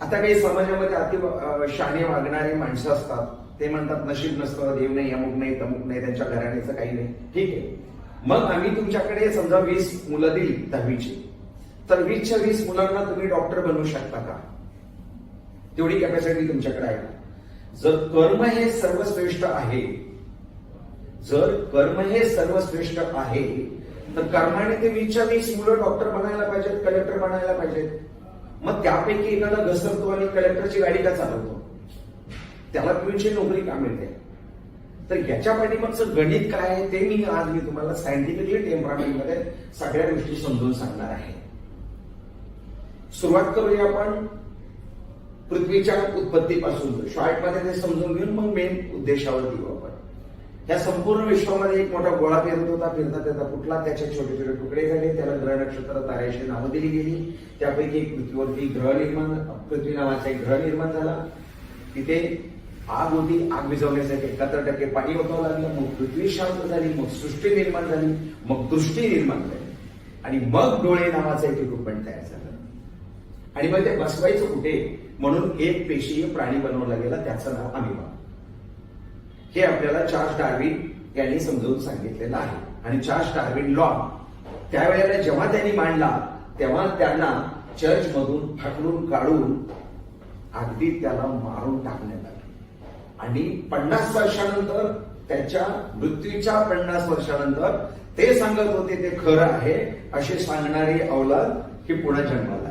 आता काही समाजामध्ये अति शहाणे वागणारी माणसं असतात, ते म्हणतात नशीब नसतं, देव नाही, अमुक नाही, तमुक नाही, त्यांच्या घराण्याचं काही नाही. ठीक आहे, मग आम्ही तुमच्याकडे समजा 20 मुलं दिली 10वीची, तर 20च्या 20 मुलांना तुम्ही डॉक्टर बनवू शकता का? तेवढी कॅपॅसिटी तुमच्याकडे आहे. जर कर्म हे सर्वश्रेष्ठ आहे, जर कर्म हे सर्वश्रेष्ठ आहे, तर कर्माने ते 20च्या 20 मुलं डॉक्टर बनायला पाहिजेत, कलेक्टर बनायला पाहिजेत. मग त्यापैकी एखादा घसरतो आणि कलेक्टरची गाडी का चालवतो, त्याला पिऊनची नोकरी का मिळते? तर याच्या पाठीमागचं गणित काय आहे ते मी तुम्हाला सायंटिफिकली टेम्परामेंटमध्ये सगळ्या गोष्टी समजून सांगणार आहे. सुरुवात करूया आपण पृथ्वीच्या उत्पत्तीपासून. शॉर्टमध्ये ते समजून घेऊन मग मेन उद्देशावर येऊ आपण. या संपूर्ण विश्वामध्ये एक मोठा गोळा फिरत होता, फिरता फुटला, त्याचे छोटे छोटे तुकडे झाले, त्याला ग्रह नक्षत्र ताऱ्याशी नावं दिली गेली. त्यापैकी एक पृथ्वीवरती पृथ्वी नावाचा एक ग्रह निर्माण झाला. तिथे आग होती, आग विझवण्यासाठी 71% पाणी ओतावं लागलं. मग पृथ्वी शांत झाली, मग सृष्टी निर्माण झाली, मग दृष्टी निर्माण झाली, आणि मग डोळे नावाचं एक इक्विपमेंट तयार झालं. आणि मग ते बसवायचं कुठे म्हणून एक पेशीय प्राणी बनवला गेला, त्याचं नाव अमिबा. हे आपल्याला चार्ल्स डार्विन यांनी समजावून सांगितलेलं आहे. आणि चार्ल्स डार्विन लॉ त्यावेळेला जेव्हा त्यांनी मांडला, तेव्हा त्यांना चर्चमधून ढकलून काढून अगदी त्याला मारून टाकण्यात आलं. आणि 50 वर्षानंतर, त्याच्या मृत्यूच्या 50 वर्षानंतर ते सांगत होते ते खरं आहे, असे सांगणारी औलाद ही पुन्हा जन्माला